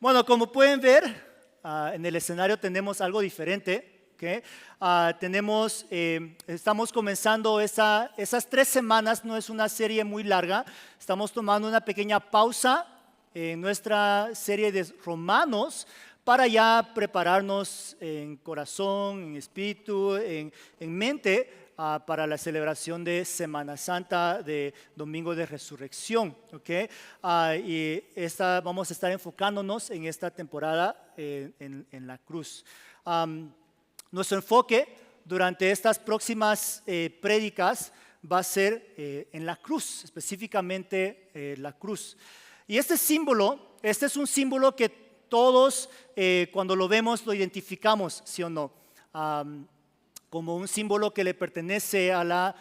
Bueno, como pueden ver, en el escenario tenemos algo diferente. ¿Okay? Estamos comenzando esas 3 semanas, no es una serie muy larga, estamos tomando una pequeña pausa en nuestra serie de Romanos para ya prepararnos en corazón, en espíritu, en mente, para la celebración de Semana Santa, de Domingo de Resurrección. ¿Okay? Vamos a estar enfocándonos en esta temporada en la cruz. Nuestro enfoque durante estas próximas prédicas va a ser en la cruz, específicamente la cruz. Y este es un símbolo que todos cuando lo vemos lo identificamos, ¿sí o no? Como un símbolo que le pertenece a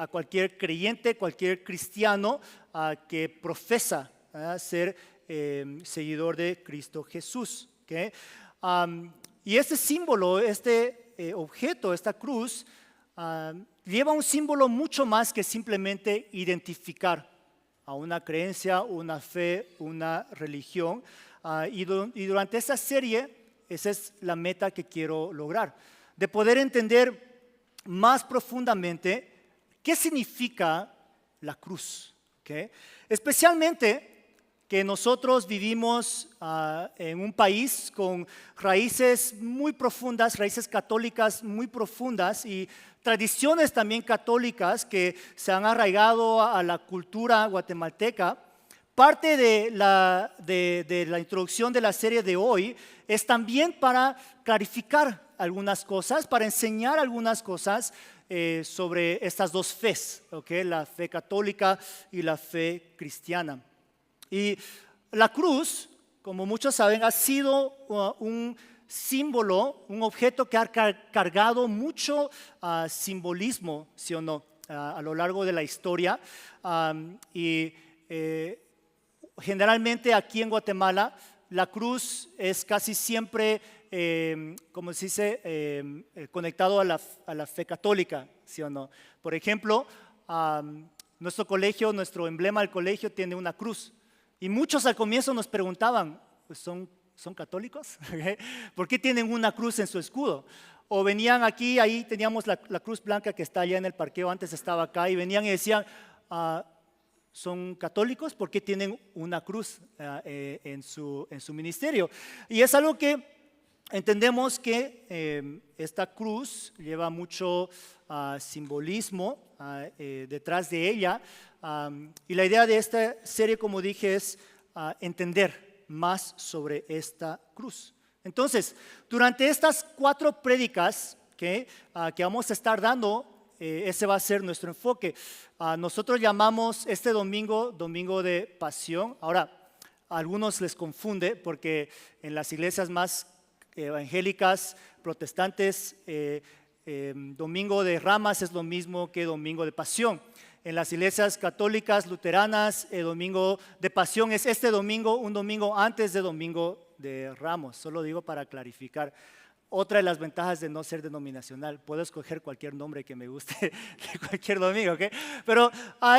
cualquier creyente, cualquier cristiano que profesa ser seguidor de Cristo Jesús. ¿Okay? Y este símbolo, este objeto, esta cruz, lleva un símbolo mucho más que simplemente identificar a una creencia, una fe, una religión. Y durante esta serie, esa es la meta que quiero lograr, de poder entender más profundamente qué significa la cruz. ¿Okay? Especialmente que nosotros vivimos en un país con raíces muy profundas, raíces católicas muy profundas y tradiciones también católicas que se han arraigado a la cultura guatemalteca. Parte de la introducción de la serie de hoy es también para clarificar algunas cosas, para enseñar algunas cosas sobre estas dos fes, ¿okay? La fe católica y la fe cristiana. Y la cruz, como muchos saben, ha sido un símbolo, un objeto que ha cargado mucho simbolismo, ¿sí o no?, a lo largo de la historia. Generalmente aquí en Guatemala, la cruz es casi siempre, como se dice, conectado a la fe católica, ¿sí o no? Por ejemplo, nuestro colegio, nuestro emblema del colegio tiene una cruz. Y muchos al comienzo nos preguntaban, pues ¿son católicos? ¿Por qué tienen una cruz en su escudo? O venían aquí, ahí teníamos la cruz blanca que está allá en el parqueo, antes estaba acá, y venían y decían, ¿son católicos? ¿Por qué tienen una cruz en su ministerio? Y es algo que entendemos que esta cruz lleva mucho simbolismo detrás de ella. Y la idea de esta serie, como dije, es entender más sobre esta cruz. Entonces, durante estas 4 prédicas que vamos a estar dando, ese va a ser nuestro enfoque. Nosotros llamamos este domingo, Domingo de Pasión. Ahora, a algunos les confunde porque en las iglesias más evangélicas, protestantes, Domingo de Ramas es lo mismo que Domingo de Pasión. En las iglesias católicas, luteranas, el Domingo de Pasión es este domingo, un domingo antes de Domingo de Ramos. Solo digo para clarificar. Otra de las ventajas de no ser denominacional, puedo escoger cualquier nombre que me guste de cualquier domingo, ¿okay? Pero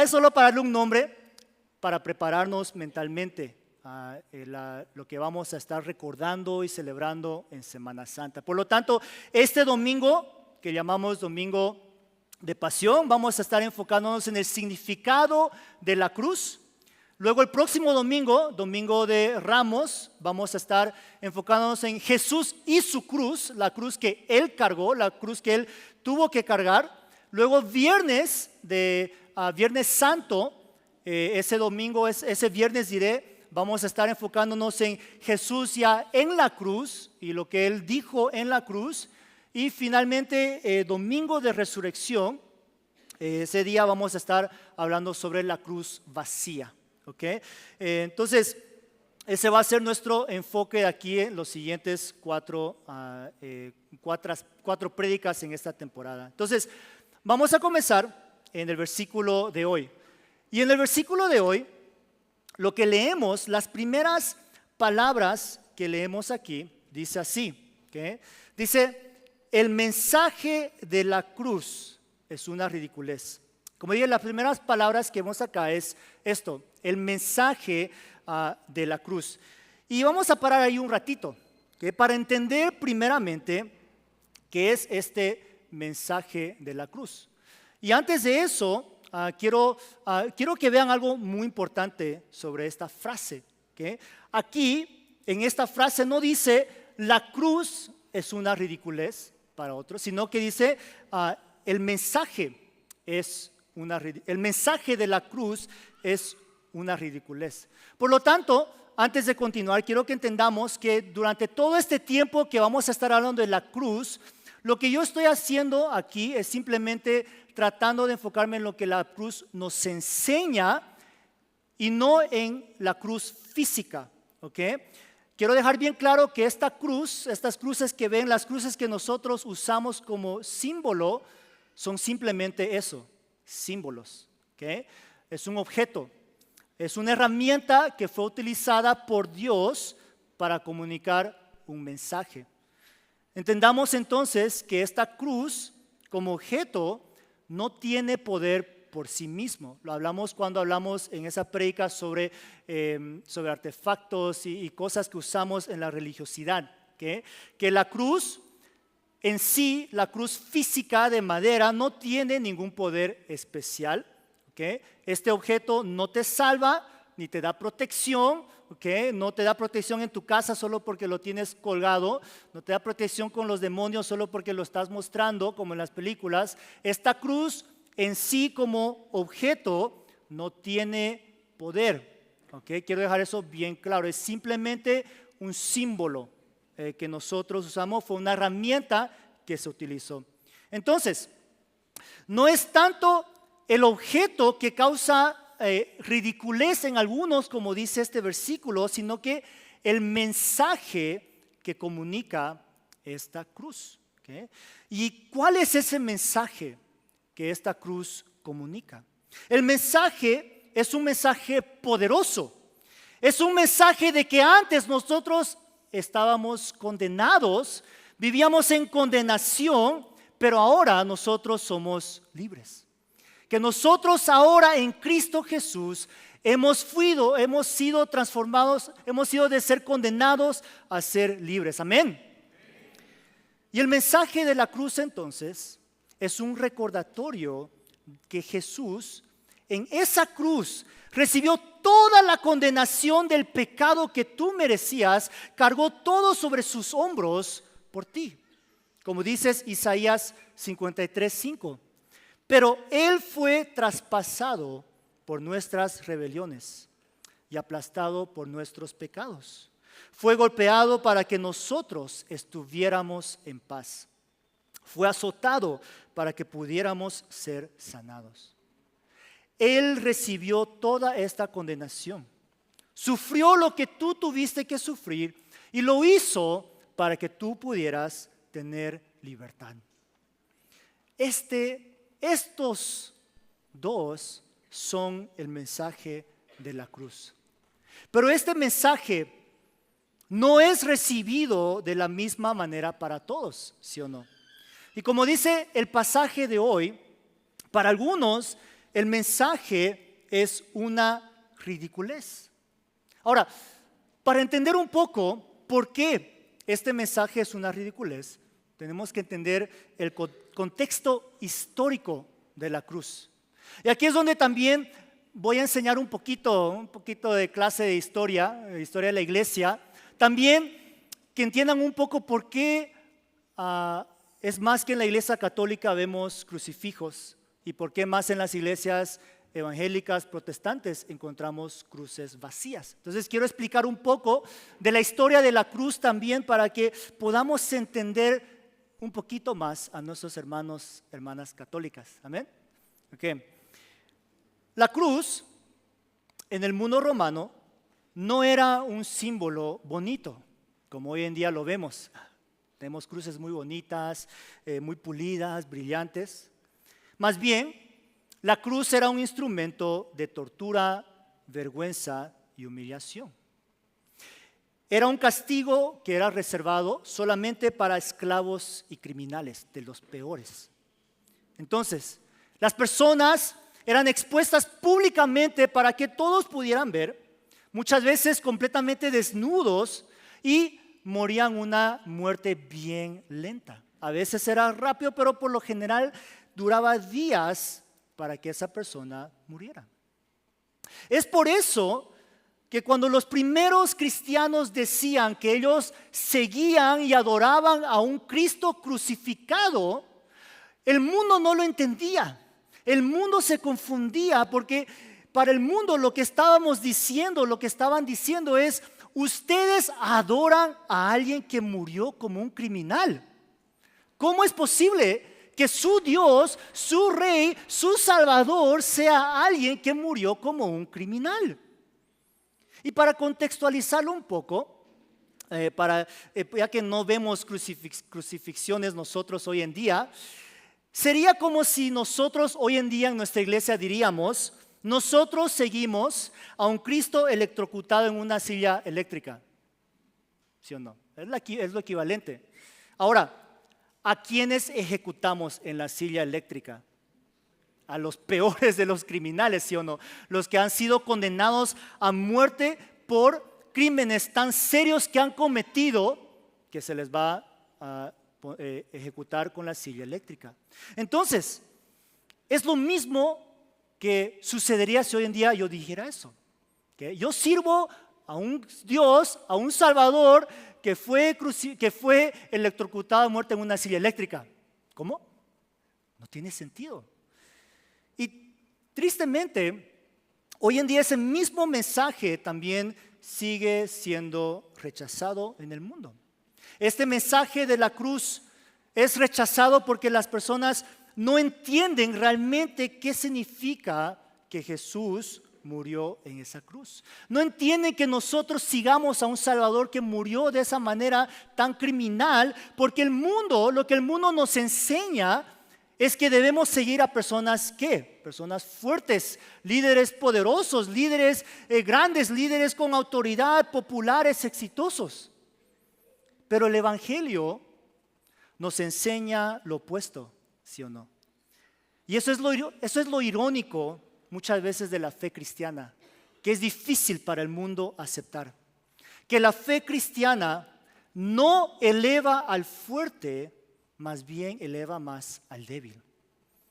es solo para darle un nombre, para prepararnos mentalmente a lo que vamos a estar recordando y celebrando en Semana Santa. Por lo tanto, este domingo, que llamamos Domingo de Pasión, vamos a estar enfocándonos en el significado de la cruz. Luego el próximo domingo, Domingo de Ramos, vamos a estar enfocándonos en Jesús y su cruz, la cruz que Él cargó, la cruz que Él tuvo que cargar. Luego Viernes Santo, ese domingo, ese viernes vamos a estar enfocándonos en Jesús ya en la cruz y lo que Él dijo en la cruz. Y finalmente, Domingo de Resurrección, ese día vamos a estar hablando sobre la cruz vacía. ¿Okay? Entonces, ese va a ser nuestro enfoque de aquí en los siguientes 4 prédicas en esta temporada. Entonces, vamos a comenzar en el versículo de hoy. Y en el versículo de hoy, lo que leemos, las primeras palabras que leemos aquí, dice así. ¿Okay? Dice, el mensaje de la cruz es una ridiculez. Como dije, las primeras palabras que vemos acá es esto, el mensaje de la cruz. Y vamos a parar ahí un ratito, ¿okay? Para entender primeramente qué es este mensaje de la cruz. Y antes de eso, quiero que vean algo muy importante sobre esta frase, ¿okay? Aquí, en esta frase no dice la cruz es una ridiculez para otros, sino que dice el mensaje el mensaje de la cruz es una ridiculez. Por lo tanto, antes de continuar, quiero que entendamos que durante todo este tiempo que vamos a estar hablando de la cruz, lo que yo estoy haciendo aquí es simplemente tratando de enfocarme en lo que la cruz nos enseña y no en la cruz física, ¿ok? Quiero dejar bien claro que estas cruces que ven, las cruces que nosotros usamos como símbolo, son simplemente eso, símbolos, ¿ok? Es un objeto, es una herramienta que fue utilizada por Dios para comunicar un mensaje. Entendamos entonces que esta cruz como objeto no tiene poder por sí mismo. Lo hablamos cuando hablamos en esa prédica sobre artefactos y cosas que usamos en la religiosidad, ¿okay? Que la cruz en sí, la cruz física de madera no tiene ningún poder especial, ¿okay? Este objeto no te salva ni te da protección, ¿okay? No te da protección en tu casa solo porque lo tienes colgado, no te da protección con los demonios solo porque lo estás mostrando como en las películas. Esta cruz en sí como objeto no tiene poder, ¿okay? Quiero dejar eso bien claro, es simplemente un símbolo que nosotros usamos, fue una herramienta que se utilizó. Entonces, no es tanto el objeto que causa ridiculez en algunos, como dice este versículo, sino que el mensaje que comunica esta cruz, ¿okay? ¿Y cuál es ese mensaje que esta cruz comunica? El mensaje es un mensaje poderoso, es un mensaje de que antes nosotros estábamos condenados, vivíamos en condenación, pero ahora nosotros somos libres. Que nosotros ahora en Cristo Jesús hemos sido transformados, hemos sido de ser condenados a ser libres. Amén. Y el mensaje de la cruz entonces es un recordatorio que Jesús en esa cruz recibió toda la condenación del pecado que tú merecías, cargó todo sobre sus hombros por ti. Como dices Isaías 53:5. Pero Él fue traspasado por nuestras rebeliones y aplastado por nuestros pecados. Fue golpeado para que nosotros estuviéramos en paz. Fue azotado para que pudiéramos ser sanados. Él recibió toda esta condenación. Sufrió lo que tú tuviste que sufrir y lo hizo para que tú pudieras tener libertad. Estos dos son el mensaje de la cruz. Pero este mensaje no es recibido de la misma manera para todos, ¿sí o no? Y como dice el pasaje de hoy, para algunos el mensaje es una ridiculez. Ahora, para entender un poco por qué este mensaje es una ridiculez, tenemos que entender el contexto histórico de la cruz. Y aquí es donde también voy a enseñar un poquito de clase de historia de la iglesia. También que entiendan un poco por qué es más que en la iglesia católica vemos crucifijos y por qué más en las iglesias evangélicas protestantes encontramos cruces vacías. Entonces quiero explicar un poco de la historia de la cruz también para que podamos entender un poquito más a nuestros hermanas católicas. Amén. Okay. La cruz en el mundo romano no era un símbolo bonito, como hoy en día lo vemos. Tenemos cruces muy bonitas, muy pulidas, brillantes. Más bien, la cruz era un instrumento de tortura, vergüenza y humillación. Era un castigo que era reservado solamente para esclavos y criminales, de los peores. Entonces, las personas eran expuestas públicamente para que todos pudieran ver, muchas veces completamente desnudos y morían una muerte bien lenta. A veces era rápido, pero por lo general duraba días para que esa persona muriera. Es por eso que cuando los primeros cristianos decían que ellos seguían y adoraban a un Cristo crucificado, el mundo no lo entendía. El mundo se confundía porque para el mundo lo que estábamos diciendo, lo que estaban diciendo es: ustedes adoran a alguien que murió como un criminal. ¿Cómo es posible que su Dios, su Rey, su Salvador sea alguien que murió como un criminal? Y para contextualizarlo un poco, ya que no vemos crucifixiones nosotros hoy en día, sería como si nosotros hoy en día en nuestra iglesia diríamos: nosotros seguimos a un Cristo electrocutado en una silla eléctrica. ¿Sí o no? Es lo equivalente. Ahora, ¿a quiénes ejecutamos en la silla eléctrica? A los peores de los criminales, ¿sí o no? Los que han sido condenados a muerte por crímenes tan serios que han cometido, que se les va a ejecutar con la silla eléctrica. Entonces, es lo mismo que sucedería si hoy en día yo dijera eso. ¿Okay? Yo sirvo a un Dios, a un Salvador que fue electrocutado a muerte en una silla eléctrica. ¿Cómo? No tiene sentido. Y tristemente, hoy en día ese mismo mensaje también sigue siendo rechazado en el mundo. Este mensaje de la cruz es rechazado porque las personas no entienden realmente qué significa que Jesús murió en esa cruz. No entienden que nosotros sigamos a un Salvador que murió de esa manera tan criminal, porque el mundo, lo que el mundo nos enseña es que debemos seguir a personas, ¿qué? Personas fuertes, líderes poderosos, líderes grandes, líderes con autoridad, populares, exitosos. Pero el Evangelio nos enseña lo opuesto, ¿sí o no? Y eso es lo irónico muchas veces de la fe cristiana, que es difícil para el mundo aceptar. Que la fe cristiana no eleva al fuerte, más bien eleva más al débil.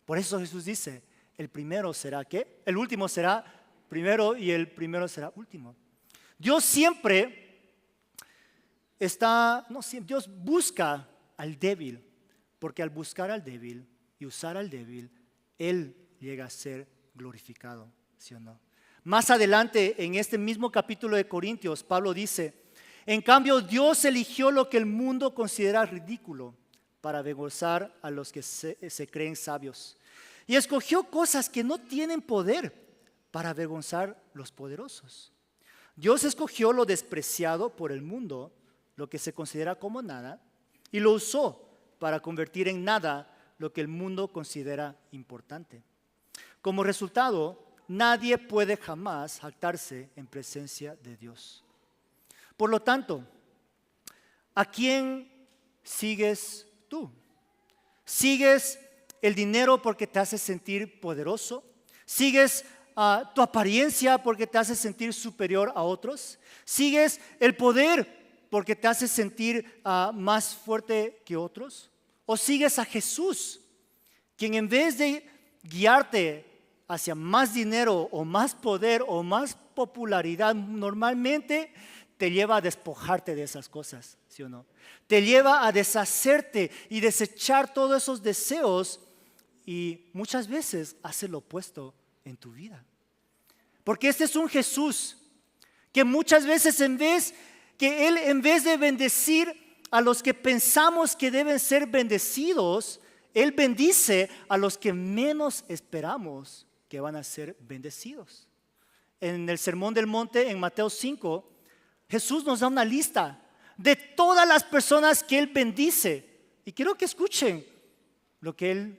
Por eso Jesús dice: el primero será ¿qué? El último será primero y el primero será último. Dios siempre Dios busca al débil, porque al buscar al débil y usar al débil, Él llega a ser glorificado, ¿sí o no? Más adelante, en este mismo capítulo de Corintios, Pablo dice: en cambio, Dios eligió lo que el mundo considera ridículo para avergonzar a los que se creen sabios. Y escogió cosas que no tienen poder para avergonzar los poderosos. Dios escogió lo despreciado por el mundo, lo que se considera como nada, y lo usó para convertir en nada lo que el mundo considera importante. Como resultado, nadie puede jamás jactarse en presencia de Dios. Por lo tanto, ¿a quién sigues tú? ¿Sigues el dinero porque te hace sentir poderoso? ¿Sigues tu apariencia porque te hace sentir superior a otros? ¿Sigues el poder porque te hace sentir más fuerte que otros? ¿O sigues a Jesús, quien en vez de guiarte hacia más dinero o más poder o más popularidad, normalmente te lleva a despojarte de esas cosas, ¿sí o no? Te lleva a deshacerte y desechar todos esos deseos, y muchas veces hace lo opuesto en tu vida. Porque este es un Jesús que muchas veces en vez de bendecir a los que pensamos que deben ser bendecidos, Él bendice a los que menos esperamos que van a ser bendecidos. En el Sermón del Monte, en Mateo 5, Jesús nos da una lista de todas las personas que Él bendice. Y quiero que escuchen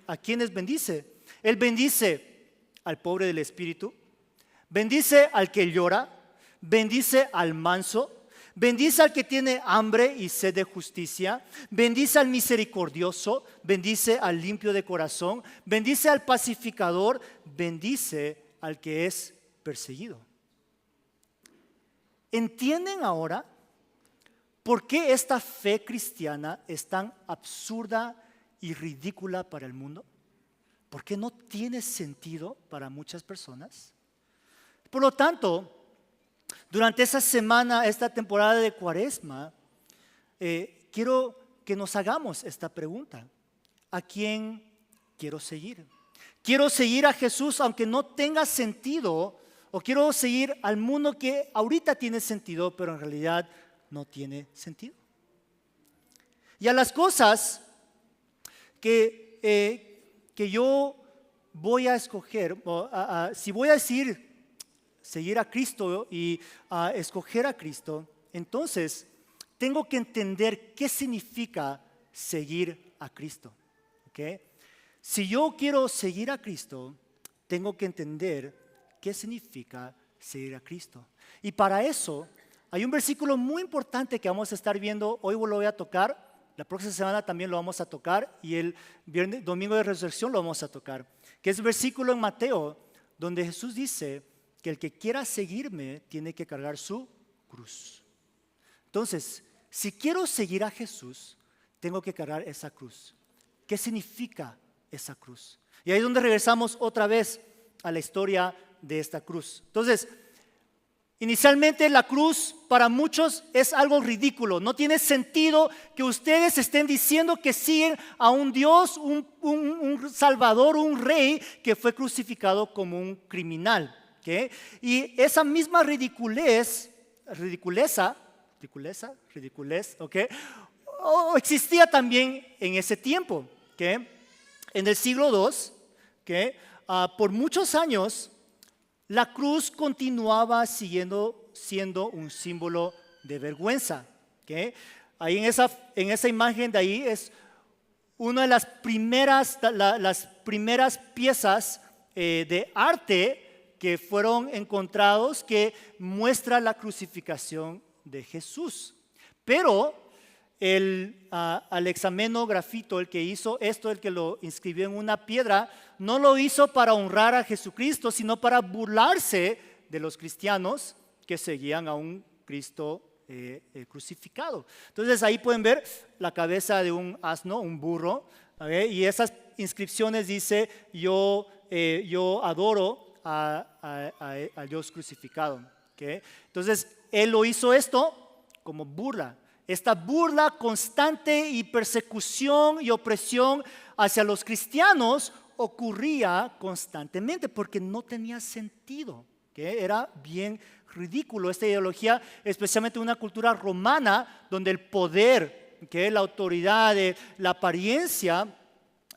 a quienes bendice. Él bendice al pobre del espíritu, bendice al que llora, bendice al manso, bendice al que tiene hambre y sed de justicia, bendice al misericordioso, bendice al limpio de corazón, bendice al pacificador, bendice al que es perseguido. ¿entienden ahora por qué esta fe cristiana es tan absurda y ridícula para el mundo? ¿Por qué no tiene sentido para muchas personas? Por lo tanto, durante esa semana, esta temporada de Cuaresma, quiero que nos hagamos esta pregunta. ¿A quién quiero seguir? ¿Quiero seguir a Jesús aunque no tenga sentido? ¿O quiero seguir al mundo que ahorita tiene sentido, pero en realidad no tiene sentido? Y a las cosas que yo voy a escoger, si voy a decir seguir a Cristo y escoger a Cristo, entonces tengo que entender qué significa seguir a Cristo. ¿Okay? Si yo quiero seguir a Cristo, tengo que entender qué significa seguir a Cristo. Y para eso hay un versículo muy importante que vamos a estar viendo. Hoy lo voy a tocar, la próxima semana también lo vamos a tocar y el domingo de resurrección lo vamos a tocar, que es el versículo en Mateo donde Jesús dice que el que quiera seguirme tiene que cargar su cruz. Entonces, si quiero seguir a Jesús, tengo que cargar esa cruz. ¿Qué significa esa cruz? Y ahí es donde regresamos otra vez a la historia de esta cruz. Entonces, inicialmente la cruz para muchos es algo ridículo. No tiene sentido que ustedes estén diciendo que siguen a un Dios, un Salvador, un Rey que fue crucificado como un criminal. ¿Okay? Y esa misma ridiculez, ¿okay? Existía también en ese tiempo. ¿Okay? En el siglo II, ¿okay? Por muchos años, la cruz continuaba siendo un símbolo de vergüenza. ¿Okay? Ahí en esa imagen de ahí es una de las primeras piezas de arte que fueron encontrados que muestra la crucificación de Jesús. Pero el Alexameno Grafito, el que hizo esto, el que lo inscribió en una piedra, no lo hizo para honrar a Jesucristo, sino para burlarse de los cristianos que seguían a un Cristo crucificado. Entonces ahí pueden ver la cabeza de un asno, un burro, ¿okay? Y esas inscripciones dice yo adoro al Dios crucificado. ¿Okay? Entonces él lo hizo esto como burla. Esta burla constante y persecución y opresión hacia los cristianos ocurría constantemente porque no tenía sentido. ¿Okay? Era bien ridículo esta ideología, especialmente en una cultura romana donde el poder, ¿okay? La autoridad, la apariencia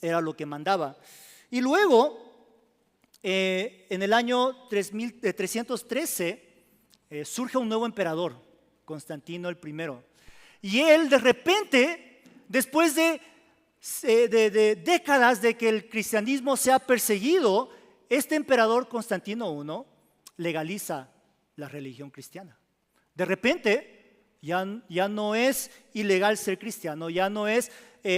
era lo que mandaba. Y luego, en el año 313, surge un nuevo emperador, Constantino el I. Y él de repente, después de décadas de que el cristianismo sea perseguido, este emperador Constantino I legaliza la religión cristiana. De repente ya no es ilegal ser cristiano, ya no es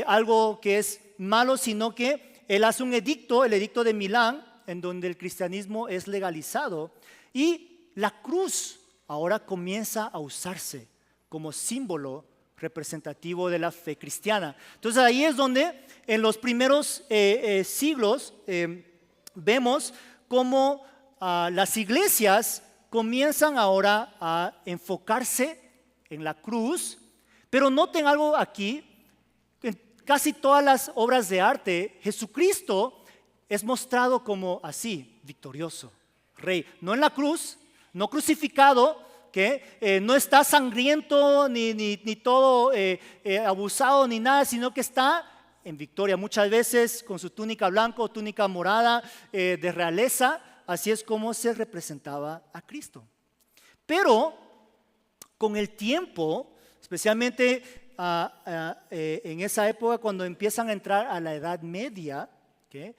algo que es malo, sino que él hace un edicto, el edicto de Milán, en donde el cristianismo es legalizado y la cruz ahora comienza a usarse como símbolo representativo de la fe cristiana. Entonces ahí es donde en los primeros siglos vemos cómo las iglesias comienzan ahora a enfocarse en la cruz, pero noten algo aquí, en casi todas las obras de arte, Jesucristo es mostrado como así, victorioso, rey, no en la cruz, no crucificado, que no está sangriento ni todo abusado ni nada, sino que está en victoria, muchas veces con su túnica blanca o túnica morada de realeza. Así es como se representaba a Cristo. Pero con el tiempo, especialmente en esa época cuando empiezan a entrar a la Edad Media, ¿okay?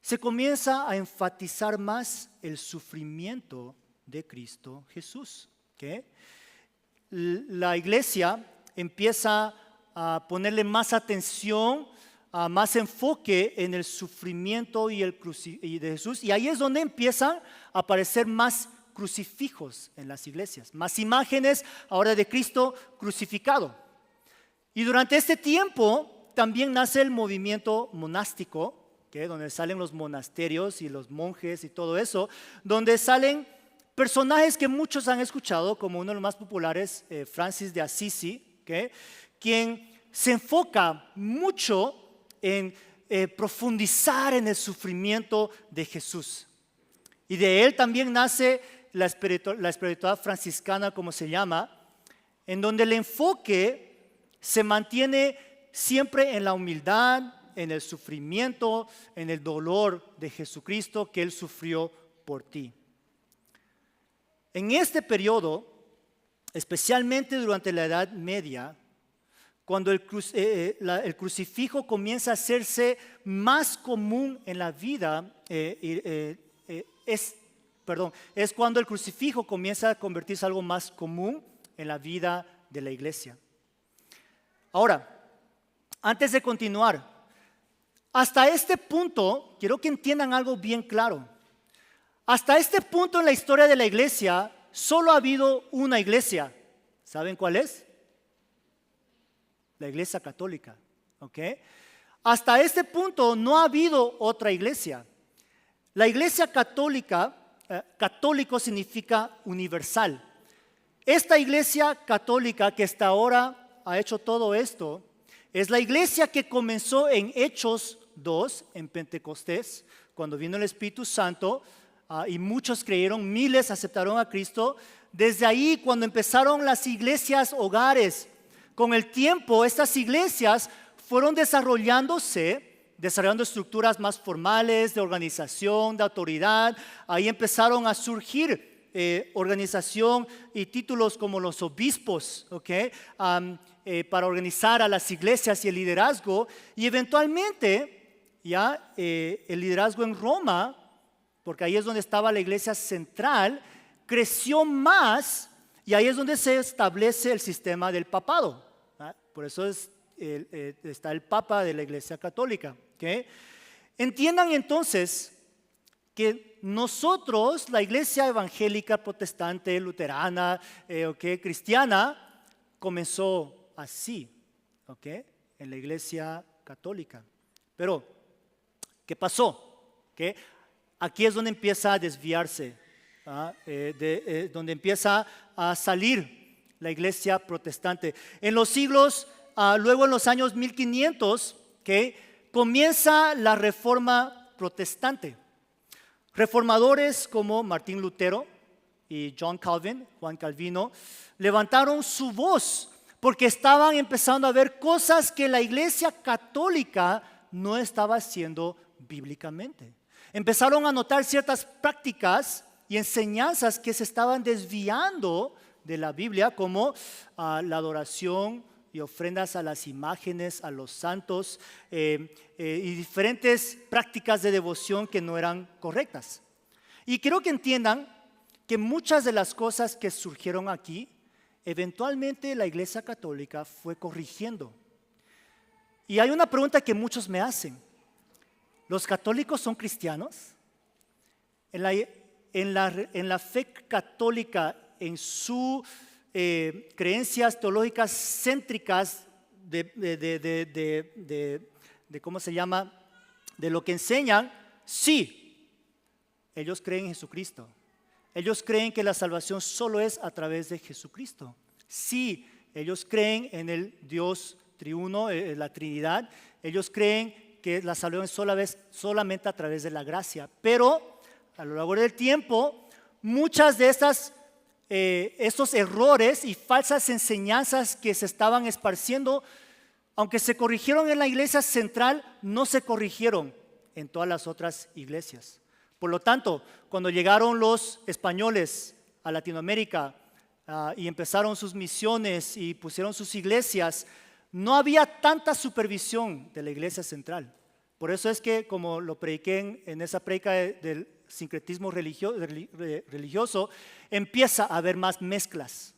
Se comienza a enfatizar más el sufrimiento de Cristo Jesús. ¿Okay? La iglesia empieza a ponerle más atención, más enfoque en el sufrimiento y de Jesús, y ahí es donde empiezan a aparecer más crucifijos en las iglesias, más imágenes ahora de Cristo crucificado. Y durante este tiempo también nace el movimiento monástico, donde salen los monasterios y los monjes y todo eso, donde salen personajes que muchos han escuchado, como uno de los más populares, Francis de Assisi, quien se enfoca mucho en profundizar en el sufrimiento de Jesús. Y de él también nace la espiritualidad franciscana, como se llama, en donde el enfoque se mantiene siempre en la humildad, en el sufrimiento, en el dolor de Jesucristo que Él sufrió por ti. En este periodo, especialmente durante la Edad Media, cuando el crucifijo comienza a hacerse más común en la vida, es cuando el crucifijo comienza a convertirse en algo más común en la vida de la iglesia. Ahora, antes de continuar, hasta este punto, quiero que entiendan algo bien claro. Hasta este punto en la historia de la iglesia, solo ha habido una iglesia. ¿Saben cuál es? La iglesia católica. Hasta este punto no ha habido otra iglesia. La iglesia católica, católico significa universal. Esta iglesia católica que hasta ahora ha hecho todo esto, es la iglesia que comenzó en Hechos 2, en Pentecostés, cuando vino el Espíritu Santo, y muchos creyeron, miles aceptaron a Cristo. Desde ahí, cuando empezaron las iglesias hogares, con el tiempo estas iglesias fueron desarrollando estructuras más formales de organización, de autoridad. Ahí empezaron a surgir organización y títulos como los obispos, para organizar a las iglesias y el liderazgo, y eventualmente el liderazgo en Roma, porque ahí es donde estaba la iglesia central, creció más, y ahí es donde se establece el sistema del papado. Por eso está el papa de la iglesia católica. Entiendan entonces que nosotros, la iglesia evangélica, protestante, luterana, cristiana, comenzó así, en la iglesia católica. Pero, ¿qué pasó? Aquí es donde empieza a desviarse, donde empieza a salir la iglesia protestante. En los siglos, luego en los años 1500, comienza la reforma protestante. Reformadores como Martín Lutero y Juan Calvino, levantaron su voz porque estaban empezando a ver cosas que la iglesia católica no estaba haciendo bíblicamente. Empezaron a notar ciertas prácticas y enseñanzas que se estaban desviando de la Biblia, como la adoración y ofrendas a las imágenes, a los santos, y diferentes prácticas de devoción que no eran correctas. Y quiero que entiendan que muchas de las cosas que surgieron aquí, eventualmente la iglesia católica fue corrigiendo. Y hay una pregunta que muchos me hacen: ¿los católicos son cristianos? En la fe católica, en sus creencias teológicas céntricas de ¿cómo se llama? De lo que enseñan, sí, ellos creen en Jesucristo. Ellos creen que la salvación solo es a través de Jesucristo. Sí, ellos creen en el Dios triuno, la Trinidad. Ellos creen que la salvación es solamente a través de la gracia. Pero a lo largo del tiempo, muchas de estos errores y falsas enseñanzas que se estaban esparciendo, aunque se corrigieron en la iglesia central, no se corrigieron en todas las otras iglesias. Por lo tanto, cuando llegaron los españoles a Latinoamérica y empezaron sus misiones y pusieron sus iglesias, no había tanta supervisión de la iglesia central. Por eso es que, como lo prediqué en esa predica del sincretismo religioso, empieza a haber más mezclas.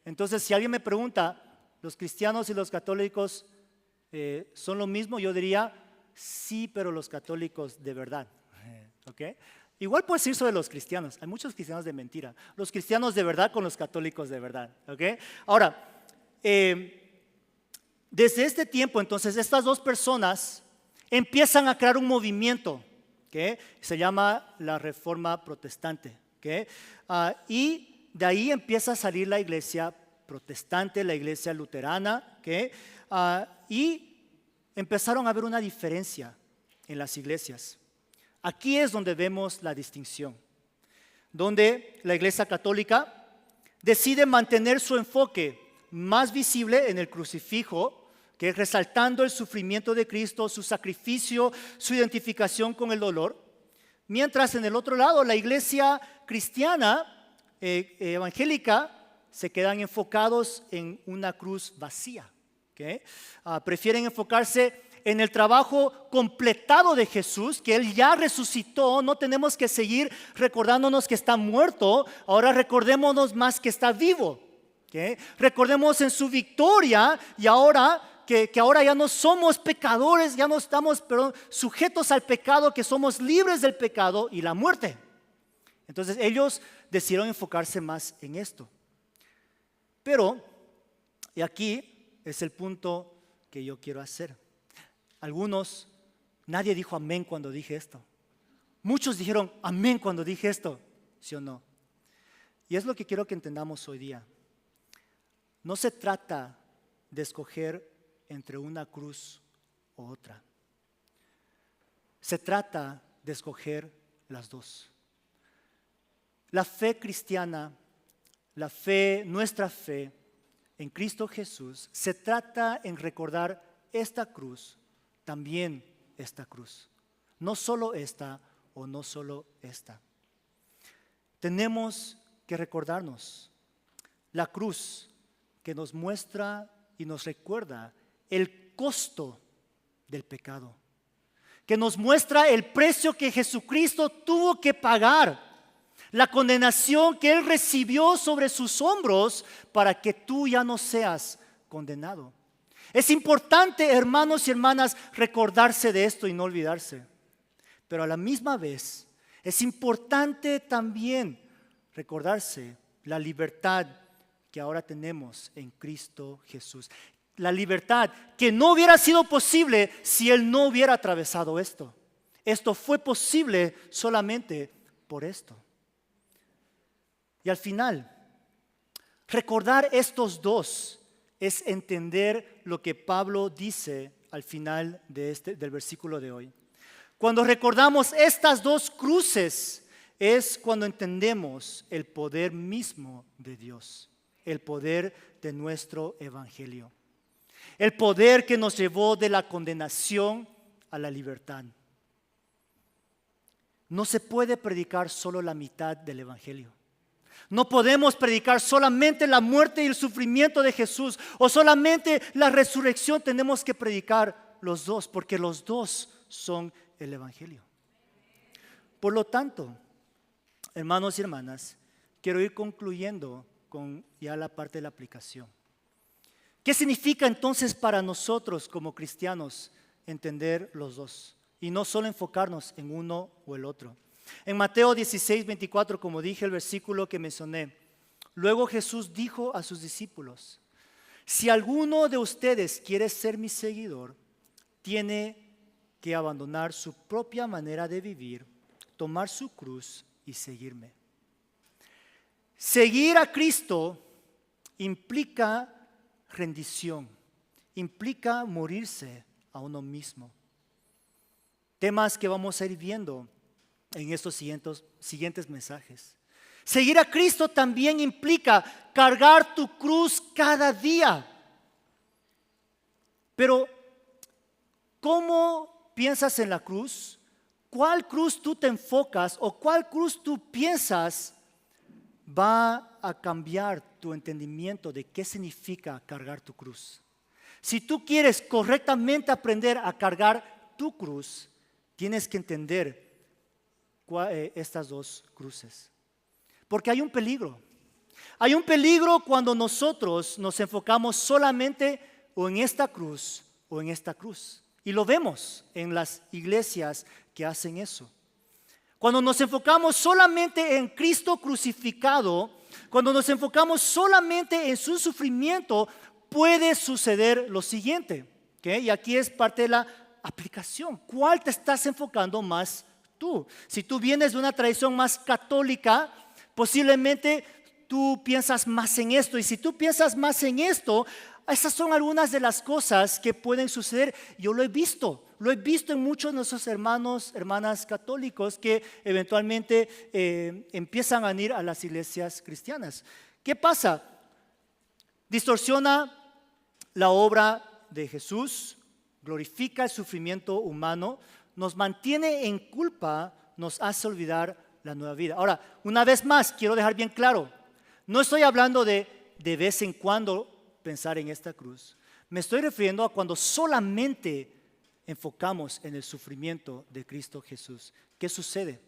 Entonces, si alguien me pregunta, ¿los cristianos y los católicos son lo mismo? Yo diría, sí, pero los católicos de verdad. Igual puede ser sobre los cristianos. Hay muchos cristianos de mentira. Los cristianos de verdad con los católicos de verdad. ¿Okay? Ahora, desde este tiempo, entonces, estas dos personas empiezan a crear un movimiento que se llama la Reforma Protestante. ¿Okay? Y de ahí empieza a salir la iglesia protestante, la iglesia luterana. ¿Okay? Y empezaron a ver una diferencia en las iglesias. Aquí es donde vemos la distinción, donde la iglesia católica decide mantener su enfoque más visible en el crucifijo, que es resaltando el sufrimiento de Cristo, su sacrificio, su identificación con el dolor, mientras en el otro lado la iglesia cristiana, evangélica, se quedan enfocados en una cruz vacía. ¿Okay? Prefieren enfocarse en el trabajo completado de Jesús, que Él ya resucitó. No tenemos que seguir recordándonos que está muerto, ahora recordémonos más que está vivo. ¿Okay? Recordemos en su victoria y ahora que ahora ya no somos pecadores, ya no estamos sujetos al pecado, que somos libres del pecado y la muerte. Entonces ellos decidieron enfocarse más en esto. Pero, y aquí es el punto que yo quiero hacer. Algunos, nadie dijo amén cuando dije esto. Muchos dijeron amén cuando dije esto, ¿sí o no? Y es lo que quiero que entendamos hoy día. No se trata de escoger entre una cruz u otra. Se trata de escoger las dos. La fe cristiana, nuestra fe en Cristo Jesús, se trata en recordar esta cruz, también esta cruz. No solo esta o no solo esta. Tenemos que recordarnos la cruz que nos muestra y nos recuerda el costo del pecado, que nos muestra el precio que Jesucristo tuvo que pagar, la condenación que Él recibió sobre sus hombros para que tú ya no seas condenado. Es importante, hermanos y hermanas, recordarse de esto y no olvidarse. Pero a la misma vez, es importante también recordarse la libertad que ahora tenemos en Cristo Jesús. La libertad que no hubiera sido posible si Él no hubiera atravesado esto. Esto fue posible solamente por esto. Y al final, recordar estos dos es entender lo que Pablo dice al final del versículo de hoy. Cuando recordamos estas dos cruces, es cuando entendemos el poder mismo de Dios, el poder de nuestro evangelio, el poder que nos llevó de la condenación a la libertad. No se puede predicar solo la mitad del evangelio. No podemos predicar solamente la muerte y el sufrimiento de Jesús o solamente la resurrección. Tenemos que predicar los dos, porque los dos son el evangelio. Por lo tanto, hermanos y hermanas, quiero ir concluyendo con ya la parte de la aplicación. ¿Qué significa entonces para nosotros como cristianos entender los dos y no solo enfocarnos en uno o el otro? En Mateo 16, 24, como dije, el versículo que mencioné, luego Jesús dijo a sus discípulos: si alguno de ustedes quiere ser mi seguidor, tiene que abandonar su propia manera de vivir, tomar su cruz y seguirme. Seguir a Cristo implica rendición, implica morirse a uno mismo. Temas que vamos a ir viendo en estos siguientes mensajes. Seguir a Cristo también implica cargar tu cruz cada día. Pero, ¿cómo piensas en la cruz? ¿Cuál cruz tú te enfocas o cuál cruz tú piensas va a cambiar tu entendimiento de qué significa cargar tu cruz? Si tú quieres correctamente aprender a cargar tu cruz, tienes que entender estas dos cruces. Porque hay un peligro. Hay un peligro cuando nosotros nos enfocamos solamente o en esta cruz o en esta cruz. Y lo vemos en las iglesias que hacen eso. Cuando nos enfocamos solamente en Cristo crucificado, cuando nos enfocamos solamente en su sufrimiento, puede suceder lo siguiente, ¿okay? Y aquí es parte de la aplicación. ¿Cuál te estás enfocando más tú? Si tú vienes de una tradición más católica, posiblemente tú piensas más en esto. Y si tú piensas más en esto, esas son algunas de las cosas que pueden suceder. Yo lo he visto en muchos de nuestros hermanos, hermanas católicos que eventualmente empiezan a ir a las iglesias cristianas. ¿Qué pasa? Distorsiona la obra de Jesús, glorifica el sufrimiento humano, nos mantiene en culpa, nos hace olvidar la nueva vida. Ahora, una vez más, quiero dejar bien claro, no estoy hablando de vez en cuando pensar en esta cruz. Me estoy refiriendo a cuando solamente enfocamos en el sufrimiento de Cristo Jesús. ¿Qué sucede?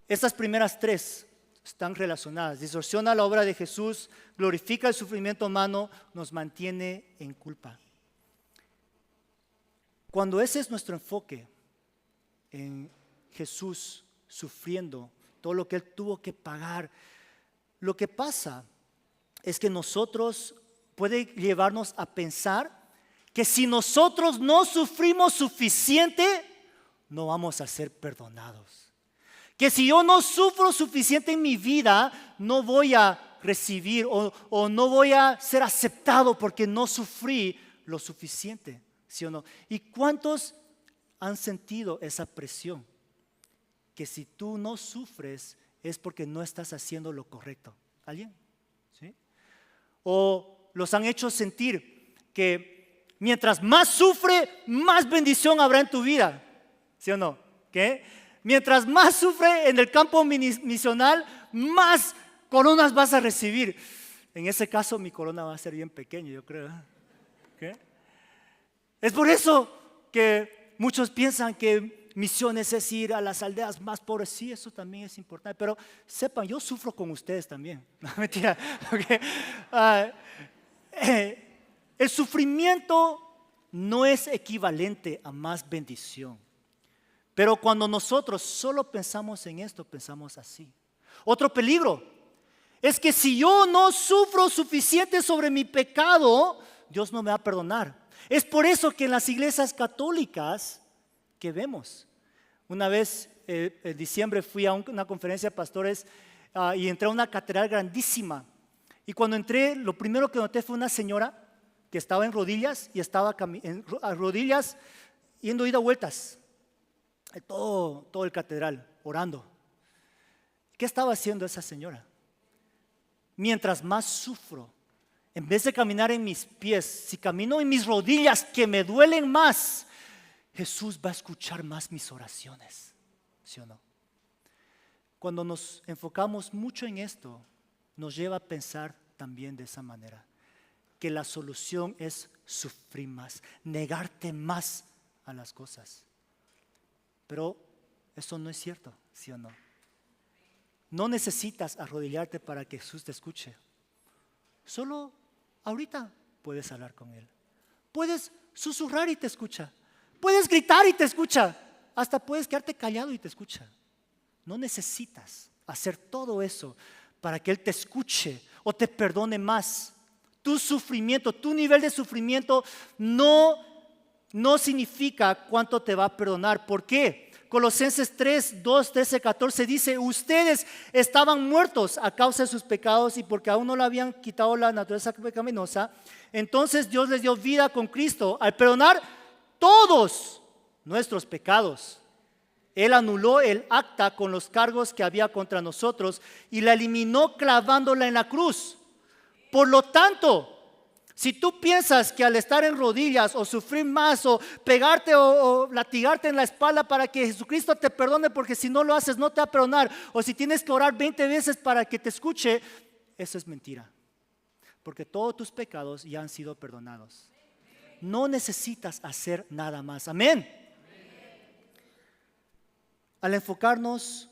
Estas primeras tres están relacionadas. Distorsiona la obra de Jesús, glorifica el sufrimiento humano, nos mantiene en culpa. Cuando ese es nuestro enfoque en Jesús sufriendo todo lo que Él tuvo que pagar, lo que pasa es que nosotros puede llevarnos a pensar que si nosotros no sufrimos suficiente, no vamos a ser perdonados. Que si yo no sufro suficiente en mi vida, no voy a recibir o no voy a ser aceptado porque no sufrí lo suficiente, ¿sí o no? ¿Y cuántos han sentido esa presión? Que si tú no sufres es porque no estás haciendo lo correcto. ¿Alguien? ¿Sí? O los han hecho sentir que mientras más sufre, más bendición habrá en tu vida, ¿sí o no? ¿Qué? Mientras más sufre en el campo misional, más coronas vas a recibir. En ese caso mi corona va a ser bien pequeña, yo creo. ¿Qué? Es por eso que muchos piensan que misiones es ir a las aldeas más pobres. Sí, eso también es importante, pero sepan, yo sufro con ustedes también. No, mentira. Okay. El sufrimiento no es equivalente a más bendición. Pero cuando nosotros solo pensamos en esto, pensamos así. Otro peligro es que si yo no sufro suficiente sobre mi pecado, Dios no me va a perdonar. Es por eso que en las iglesias católicas que vemos, una vez en diciembre fui a una conferencia de pastores y entré a una catedral grandísima. Y cuando entré, lo primero que noté fue una señora que estaba en rodillas y estaba a rodillas yendo ida vueltas. Todo el catedral, orando. ¿Qué estaba haciendo esa señora? Mientras más sufro, en vez de caminar en mis pies, si camino en mis rodillas que me duelen más, Jesús va a escuchar más mis oraciones, ¿sí o no? Cuando nos enfocamos mucho en esto, nos lleva a pensar también de esa manera, que la solución es sufrir más, negarte más a las cosas. Pero eso no es cierto, ¿sí o no? No necesitas arrodillarte para que Jesús te escuche. Solo ahorita puedes hablar con Él. Puedes susurrar y te escucha. Puedes gritar y te escucha. Hasta puedes quedarte callado y te escucha. No necesitas hacer todo eso para que Él te escuche o te perdone más. Tu sufrimiento, tu nivel de sufrimiento no significa cuánto te va a perdonar. ¿Por qué? Colosenses 3, 2, 13, 14 dice: ustedes estaban muertos a causa de sus pecados y porque aún no le habían quitado la naturaleza pecaminosa, entonces Dios les dio vida con Cristo al perdonar todos nuestros pecados. Él anuló el acta con los cargos que había contra nosotros y la eliminó clavándola en la cruz. Por lo tanto, si tú piensas que al estar en rodillas o sufrir más o pegarte o latigarte en la espalda para que Jesucristo te perdone, porque si no lo haces no te va a perdonar, o si tienes que orar 20 veces para que te escuche, eso es mentira. Porque todos tus pecados ya han sido perdonados. No necesitas hacer nada más. Amén. Al enfocarnos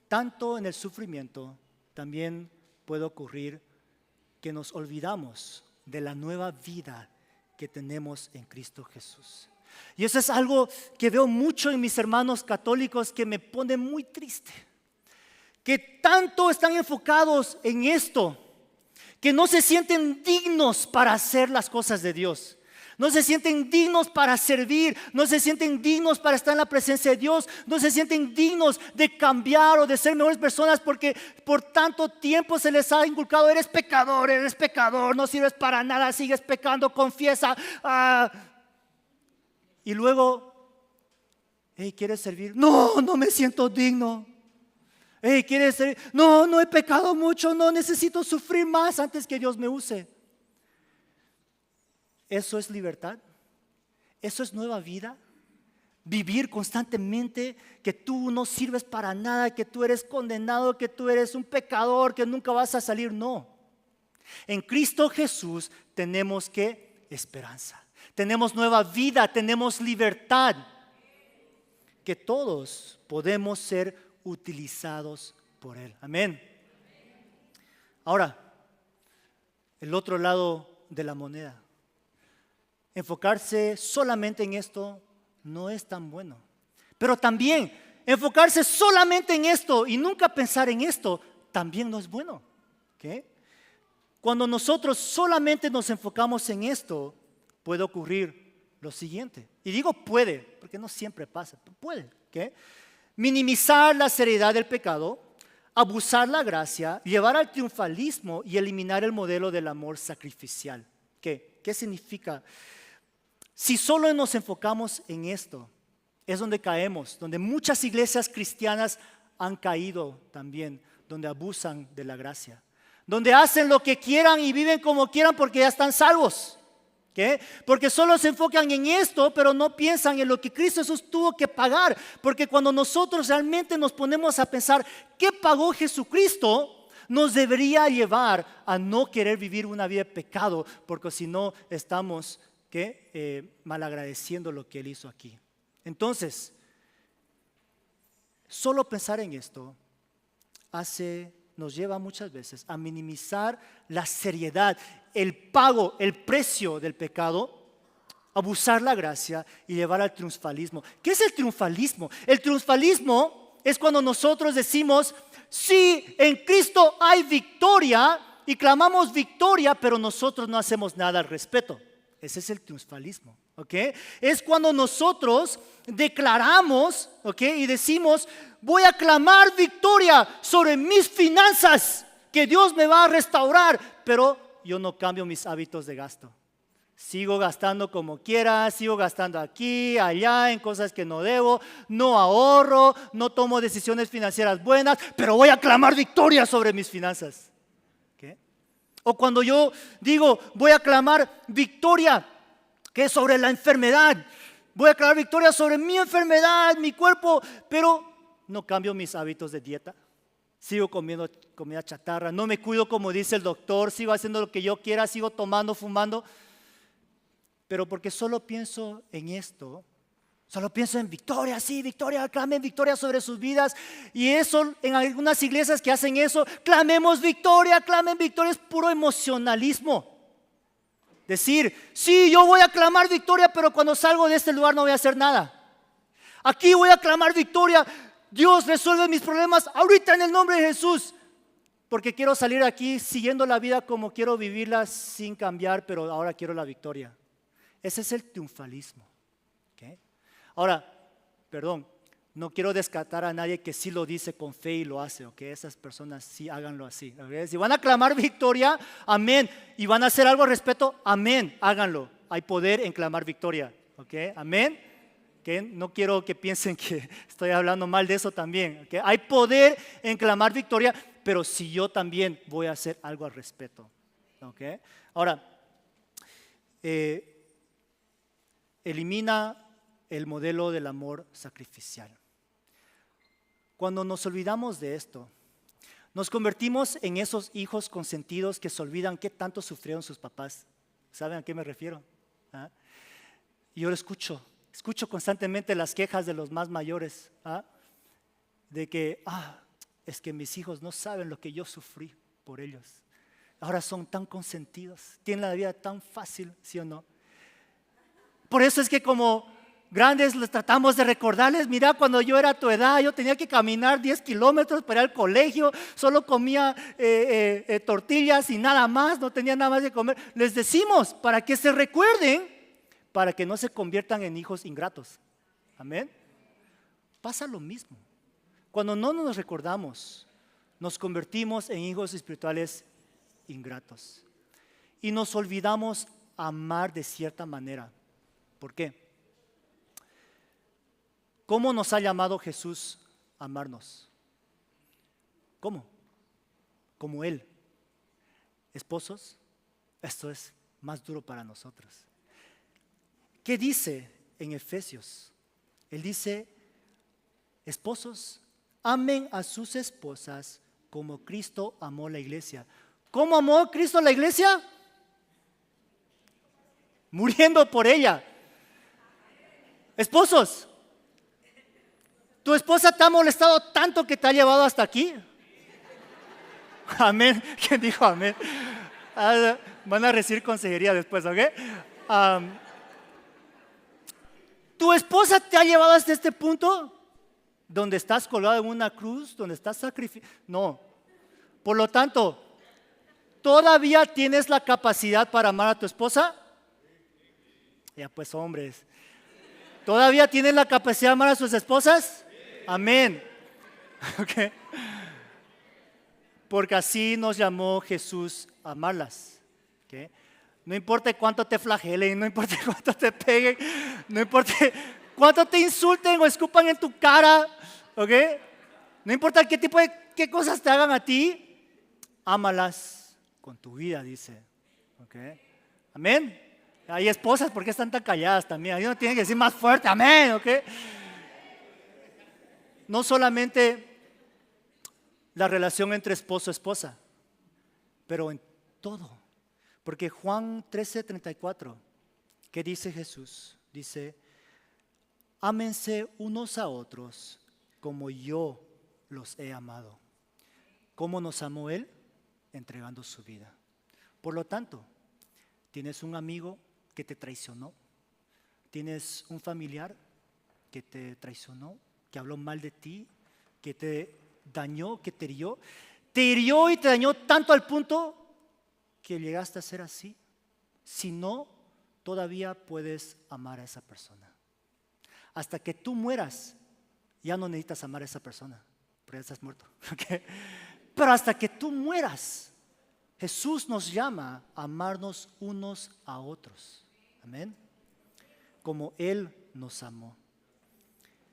tanto en el sufrimiento, también puede ocurrir que nos olvidamos de la nueva vida que tenemos en Cristo Jesús. Y eso es algo que veo mucho en mis hermanos católicos que me pone muy triste. Que tanto están enfocados en esto, que no se sienten dignos para hacer las cosas de Dios. No se sienten dignos para servir, no se sienten dignos para estar en la presencia de Dios, no se sienten dignos de cambiar o de ser mejores personas porque por tanto tiempo se les ha inculcado: eres pecador, no sirves para nada, sigues pecando, confiesa. Y luego, hey, ¿quieres servir? No, no me siento digno. Hey, ¿quieres servir? No, no he pecado mucho, no necesito sufrir más antes que Dios me use. ¿Eso es libertad? ¿Eso es nueva vida? Vivir constantemente que tú no sirves para nada, que tú eres condenado, que tú eres un pecador, que nunca vas a salir. No. En Cristo Jesús tenemos ¿qué? Esperanza. Tenemos nueva vida, tenemos libertad. Que todos podemos ser utilizados por Él. Amén. Ahora, el otro lado de la moneda. Enfocarse solamente en esto no es tan bueno. Pero también enfocarse solamente en esto y nunca pensar en esto también no es bueno. ¿Okay? Cuando nosotros solamente nos enfocamos en esto, puede ocurrir lo siguiente. Y digo puede, porque no siempre pasa, pero puede. ¿Okay? Minimizar la seriedad del pecado, abusar la gracia, llevar al triunfalismo y eliminar el modelo del amor sacrificial. ¿Qué significa? Si solo nos enfocamos en esto, es donde caemos, donde muchas iglesias cristianas han caído también, donde abusan de la gracia, donde hacen lo que quieran y viven como quieran porque ya están salvos. ¿Qué? Porque solo se enfocan en esto, pero no piensan en lo que Cristo Jesús tuvo que pagar. Porque cuando nosotros realmente nos ponemos a pensar ¿qué pagó Jesucristo? Nos debería llevar a no querer vivir una vida de pecado, porque si no estamos malagradeciendo lo que Él hizo aquí. Entonces, solo pensar en esto nos lleva muchas veces a minimizar la seriedad, el pago, el precio del pecado, abusar la gracia y llevar al triunfalismo. ¿Qué es el triunfalismo? El triunfalismo es cuando nosotros decimos: sí, en Cristo hay victoria, y clamamos victoria, pero nosotros no hacemos nada al respecto. Ese es el triunfalismo. ¿Okay? Es cuando nosotros declaramos, ¿okay? Y decimos: voy a clamar victoria sobre mis finanzas, que Dios me va a restaurar, pero yo no cambio mis hábitos de gasto. Sigo gastando como quiera, sigo gastando aquí, allá, en cosas que no debo, no ahorro, no tomo decisiones financieras buenas, pero voy a clamar victoria sobre mis finanzas. ¿Okay? O cuando yo digo: voy a clamar victoria que es sobre la enfermedad, voy a clamar victoria sobre mi enfermedad, mi cuerpo, pero no cambio mis hábitos de dieta. Sigo comiendo comida chatarra, no me cuido como dice el doctor, sigo haciendo lo que yo quiera, sigo tomando, fumando. Pero porque solo pienso en esto, solo pienso en victoria, sí, victoria, clamen victoria sobre sus vidas. Y eso, en algunas iglesias que hacen eso, clamemos victoria, clamen victoria, es puro emocionalismo. Decir: sí, yo voy a clamar victoria, pero cuando salgo de este lugar no voy a hacer nada. Aquí voy a clamar victoria, Dios resuelve mis problemas ahorita en el nombre de Jesús, porque quiero salir de aquí siguiendo la vida como quiero vivirla sin cambiar, pero ahora quiero la victoria. Ese es el triunfalismo. ¿Okay? Ahora, perdón, no quiero descartar a nadie que sí lo dice con fe y lo hace. ¿Okay? Esas personas sí háganlo así. ¿Okay? Si van a clamar victoria, amén. Y van a hacer algo al respecto, amén, háganlo. Hay poder en clamar victoria. ¿Okay? Amén. ¿Okay? No quiero que piensen que estoy hablando mal de eso también. ¿Okay? Hay poder en clamar victoria, pero si yo también voy a hacer algo al respecto. ¿Okay? Ahora, elimina el modelo del amor sacrificial. Cuando nos olvidamos de esto, nos convertimos en esos hijos consentidos que se olvidan qué tanto sufrieron sus papás. ¿Saben a qué me refiero? ¿Ah? Y yo lo escucho constantemente las quejas de los más mayores, de que es que mis hijos no saben lo que yo sufrí por ellos. Ahora son tan consentidos, tienen la vida tan fácil, ¿sí o no? Por eso es que como Grandes les tratamos de recordarles, mira, cuando yo era a tu edad, yo tenía que caminar 10 kilómetros para ir al colegio, solo comía tortillas y nada más, no tenía nada más de comer. Les decimos para que se recuerden, para que no se conviertan en hijos ingratos. Amén. Pasa lo mismo. Cuando no nos recordamos, nos convertimos en hijos espirituales ingratos. Y nos olvidamos amar de cierta manera. ¿Por qué? ¿Cómo nos ha llamado Jesús a amarnos? ¿Cómo? Como Él. Esposos, esto es más duro para nosotros. ¿Qué dice en Efesios? Él dice, esposos, amen a sus esposas como Cristo amó la iglesia. ¿Cómo amó Cristo la iglesia? Muriendo por ella. Esposos, ¿tu esposa te ha molestado tanto que te ha llevado hasta aquí? Amén. ¿Quién dijo amén? Van a recibir consejería después, ¿ok? ¿Tu esposa te ha llevado hasta este punto? Donde estás colgado en una cruz, donde estás sacrificado. No. Por lo tanto, ¿todavía tienes la capacidad para amar a tu esposa? Ya pues, hombres. ¿Todavía tienen la capacidad de amar a sus esposas? Amén. Okay. Porque así nos llamó Jesús a amarlas. Okay. No importa cuánto te flagelen, no importa cuánto te peguen, no importa cuánto te insulten o escupan en tu cara, ¿okay? No importa qué tipo de qué cosas te hagan a ti, ámalas con tu vida, dice. ¿Okay? Amén. Hay esposas, ¿por qué están tan calladas también? Ahí no tienen que decir más fuerte, amén, ¿ok? No solamente la relación entre esposo y esposa, pero en todo. Porque Juan 13:34, ¿qué dice Jesús? Dice, ámense unos a otros como yo los he amado. ¿Cómo nos amó Él? Entregando su vida. Por lo tanto, tienes un amigo que te traicionó, tienes un familiar que te traicionó, que habló mal de ti, que te dañó, que te hirió y te dañó tanto al punto que llegaste a ser así. Si no, todavía puedes amar a esa persona. Hasta que tú mueras, ya no necesitas amar a esa persona, porque ya estás muerto. ¿Okay? Pero hasta que tú mueras, Jesús nos llama a amarnos unos a otros. Amén. Como Él nos amó.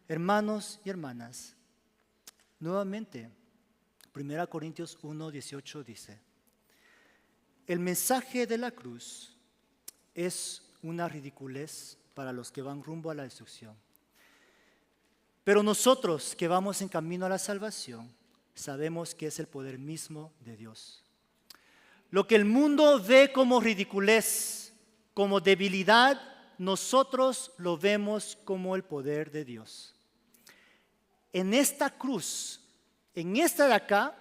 Hermanos y hermanas, nuevamente, 1 Corintios 1:18 dice, el mensaje de la cruz es una ridiculez para los que van rumbo a la destrucción. Pero nosotros que vamos en camino a la salvación, sabemos que es el poder mismo de Dios. Lo que el mundo ve como ridiculez, como debilidad, nosotros lo vemos como el poder de Dios. En esta cruz, en esta de acá,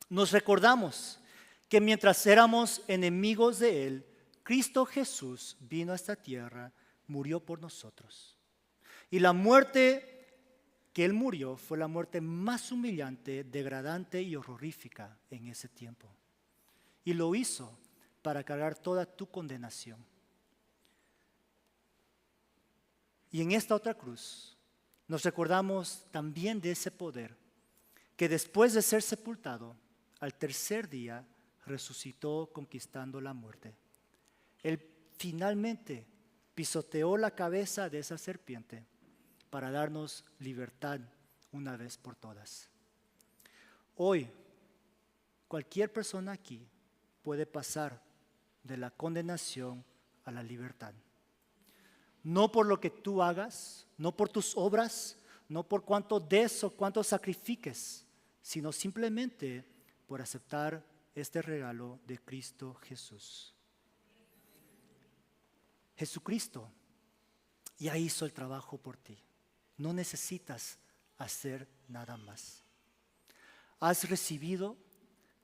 nos recordamos que mientras éramos enemigos de Él, Cristo Jesús vino a esta tierra, murió por nosotros. Y la muerte que Él murió fue la muerte más humillante, degradante y horrorífica en ese tiempo. Y lo hizo para cargar toda tu condenación. Y en esta otra cruz nos recordamos también de ese poder que después de ser sepultado, al tercer día resucitó conquistando la muerte. Él finalmente pisoteó la cabeza de esa serpiente para darnos libertad una vez por todas. Hoy, cualquier persona aquí puede pasar de la condenación a la libertad. No por lo que tú hagas, no por tus obras, no por cuánto des o cuánto sacrifiques, sino simplemente por aceptar este regalo de Cristo Jesús. Jesucristo ya hizo el trabajo por ti. No necesitas hacer nada más. Has recibido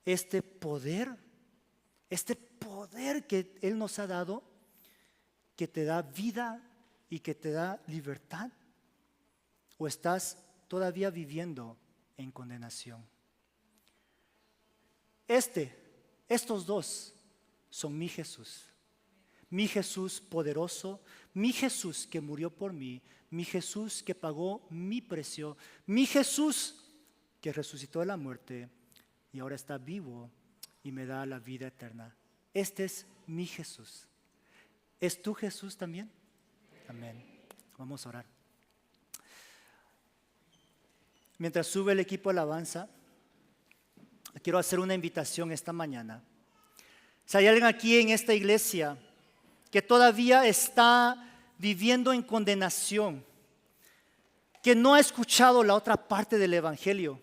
este poder que Él nos ha dado, que te da vida y que te da libertad? ¿O estás todavía viviendo en condenación? Estos dos son mi Jesús poderoso, mi Jesús que murió por mí, mi Jesús que pagó mi precio, mi Jesús que resucitó de la muerte y ahora está vivo y me da la vida eterna. Este es mi Jesús. ¿Es tu Jesús también? Amén. Vamos a orar. Mientras sube el equipo de alabanza, quiero hacer una invitación esta mañana. Si hay alguien aquí en esta iglesia que todavía está viviendo en condenación, que no ha escuchado la otra parte del evangelio,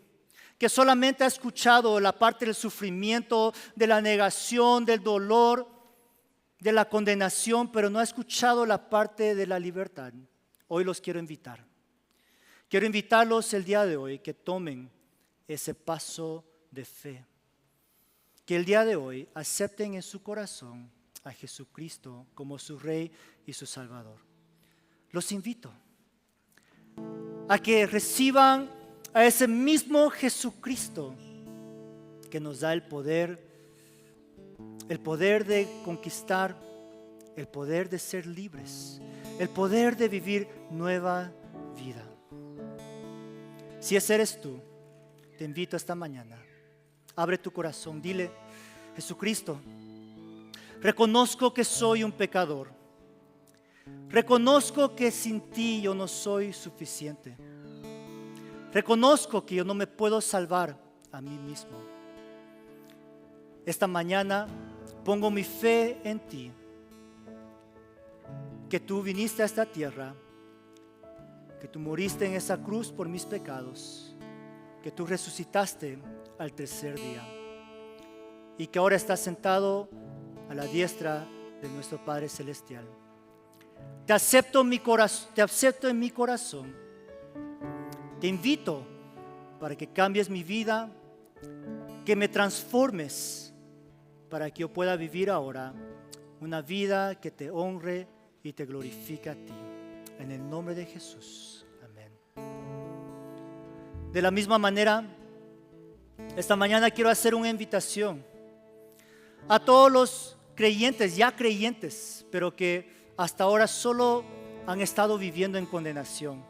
que solamente ha escuchado la parte del sufrimiento, de la negación, del dolor, de la condenación, pero no ha escuchado la parte de la libertad, hoy los quiero invitar. Quiero invitarlos el día de hoy que tomen ese paso de fe, que el día de hoy acepten en su corazón a Jesucristo como su Rey y su Salvador. Los invito a que reciban a ese mismo Jesucristo que nos da el poder de conquistar, el poder de ser libres, el poder de vivir nueva vida. Si ese eres tú, te invito esta mañana, abre tu corazón, dile: Jesucristo, reconozco que soy un pecador, reconozco que sin ti yo no soy suficiente, reconozco que yo no me puedo salvar a mí mismo. Esta mañana pongo mi fe en ti, que tú viniste a esta tierra, que tú moriste en esa cruz por mis pecados, que tú resucitaste al tercer día y que ahora estás sentado a la diestra de nuestro Padre Celestial. Te acepto en mi corazón. Te invito para que cambies mi vida, que me transformes para que yo pueda vivir ahora una vida que te honre y te glorifique a ti. En el nombre de Jesús. Amén. De la misma manera, esta mañana quiero hacer una invitación a todos los creyentes, ya creyentes, pero que hasta ahora solo han estado viviendo en condenación.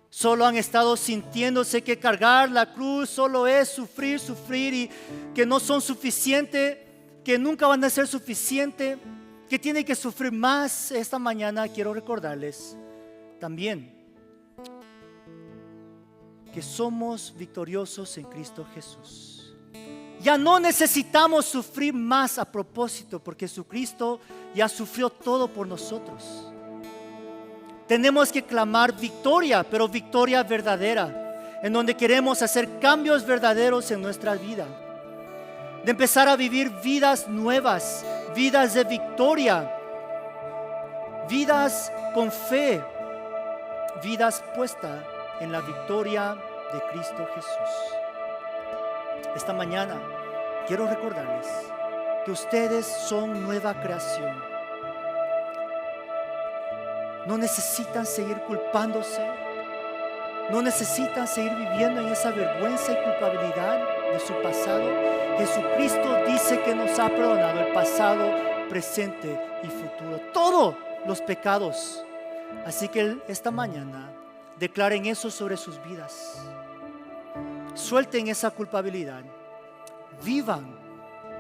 Solo han estado sintiéndose que cargar la cruz solo es sufrir y que no son suficientes, que nunca van a ser suficientes, que tienen que sufrir más. Esta mañana quiero recordarles también que somos victoriosos en Cristo Jesús. Ya no necesitamos sufrir más a propósito, porque Jesucristo ya sufrió todo por nosotros. Tenemos que clamar victoria, pero victoria verdadera, en donde queremos hacer cambios verdaderos en nuestra vida, de empezar a vivir vidas nuevas, vidas de victoria, vidas con fe, vidas puestas en la victoria de Cristo Jesús. Esta mañana quiero recordarles que ustedes son nueva creación. No necesitan seguir culpándose, no necesitan seguir viviendo en esa vergüenza y culpabilidad de su pasado. Jesucristo dice que nos ha perdonado el pasado, presente y futuro, todos los pecados. Así que esta mañana declaren eso sobre sus vidas. Suelten esa culpabilidad. Vivan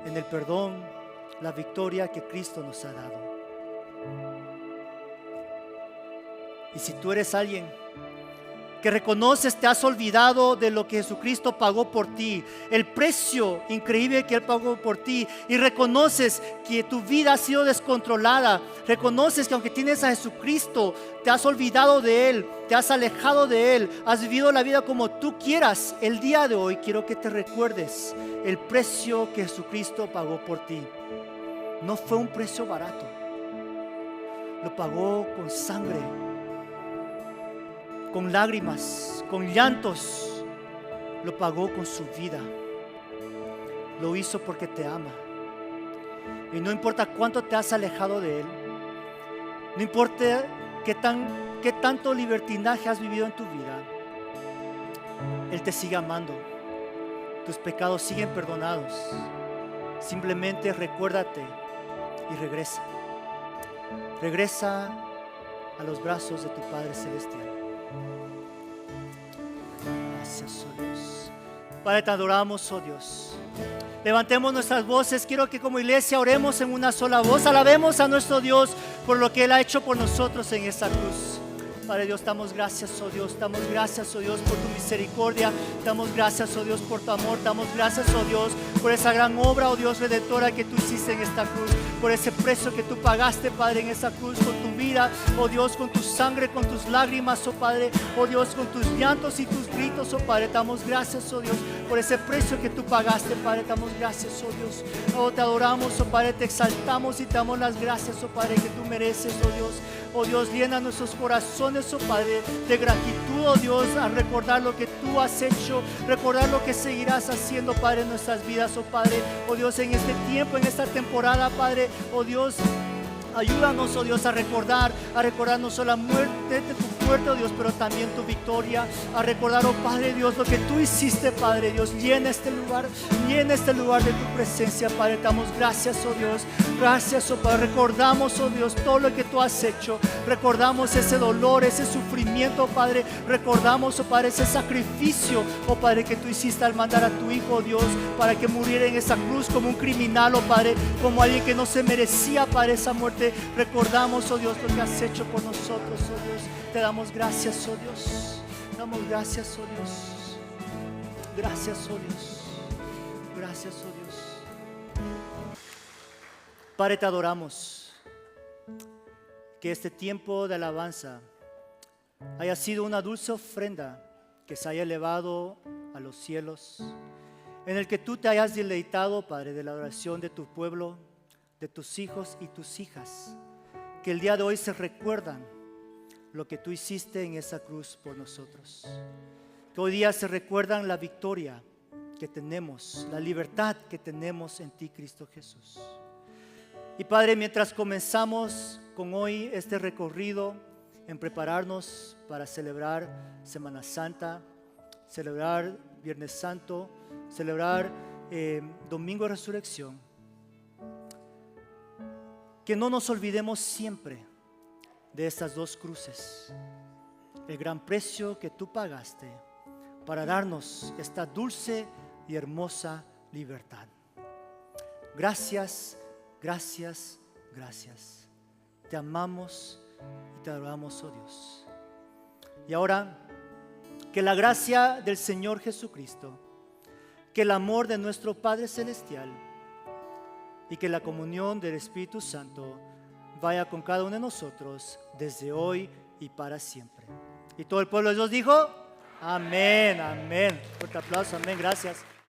en el perdón, la victoria que Cristo nos ha dado. Y si tú eres alguien que reconoces, te has olvidado de lo que Jesucristo pagó por ti, el precio increíble que Él pagó por ti, y reconoces que tu vida ha sido descontrolada, reconoces que aunque tienes a Jesucristo, te has olvidado de Él, te has alejado de Él, has vivido la vida como tú quieras, el día de hoy quiero que te recuerdes el precio que Jesucristo pagó por ti. No fue un precio barato, lo pagó con sangre, con lágrimas, con llantos, lo pagó con su vida. Lo hizo porque te ama. Y no importa cuánto te has alejado de Él, no importa qué tanto libertinaje has vivido en tu vida, Él te sigue amando. Tus pecados siguen perdonados. Simplemente recuérdate y regresa. Regresa a los brazos de tu Padre Celestial. Gracias, oh Dios. Padre, te adoramos, oh Dios. Levantemos nuestras voces. Quiero que como iglesia oremos en una sola voz. Alabemos a nuestro Dios por lo que Él ha hecho por nosotros en esta cruz. Padre Dios, damos gracias, oh Dios. Damos gracias, oh Dios, por tu misericordia. Damos gracias, oh Dios, por tu amor. Damos gracias, oh Dios, por esa gran obra, oh Dios, redentora que tú hiciste en esta cruz. Por ese precio que tú pagaste, Padre, en esa cruz, con tu vida, oh Dios, con tu sangre, con tus lágrimas, oh Padre, oh Dios, con tus llantos y tus gritos, oh Padre. Damos gracias, oh Dios, por ese precio que tú pagaste, Padre. Damos gracias, oh Dios. Oh, te adoramos, oh Padre, te exaltamos y te damos las gracias, oh Padre, que tú mereces, oh Dios. Oh Dios, llena nuestros corazones, oh Padre, de gratitud, oh Dios, a recordar lo que tú has hecho, recordar lo que seguirás haciendo, Padre, en nuestras vidas, oh Padre. Oh Dios, en este tiempo, en esta temporada, Padre, oh Dios, ayúdanos, oh Dios, a recordar no solo la muerte de tu muerte, oh Dios, pero también tu victoria. A recordar, oh Padre Dios, lo que tú hiciste, Padre Dios. Llena este lugar de tu presencia, Padre. Te damos gracias, oh Dios. Gracias, oh Padre. Recordamos, oh Dios, todo lo que tú has hecho. Recordamos ese dolor, ese sufrimiento, Padre. Recordamos, oh Padre, ese sacrificio, oh Padre, que tú hiciste al mandar a tu Hijo, oh Dios, para que muriera en esa cruz como un criminal, oh Padre, como alguien que no se merecía, Padre, esa muerte. Recordamos, oh Dios, lo que has hecho por nosotros, oh Dios. Te damos gracias, oh Dios. Damos gracias, oh Dios. Gracias, oh Dios. Gracias, oh Dios. Padre, te adoramos. Que este tiempo de alabanza haya sido una dulce ofrenda que se haya elevado a los cielos, en el que tú te hayas deleitado, Padre, de la oración de tu pueblo, de tus hijos y tus hijas, que el día de hoy se recuerdan lo que tú hiciste en esa cruz por nosotros, que hoy día se recuerdan la victoria que tenemos, la libertad que tenemos en ti, Cristo Jesús. Y Padre, mientras comenzamos con hoy este recorrido en prepararnos para celebrar Semana Santa, celebrar Viernes Santo, celebrar Domingo de Resurrección, que no nos olvidemos siempre de estas dos cruces, el gran precio que tú pagaste para darnos esta dulce y hermosa libertad. Gracias, gracias, gracias. Te amamos y te adoramos, oh Dios. Y ahora, que la gracia del Señor Jesucristo, que el amor de nuestro Padre Celestial y que la comunión del Espíritu Santo vaya con cada uno de nosotros desde hoy y para siempre. Y todo el pueblo de Dios dijo, amén, amén. Fuerte aplauso, amén, gracias.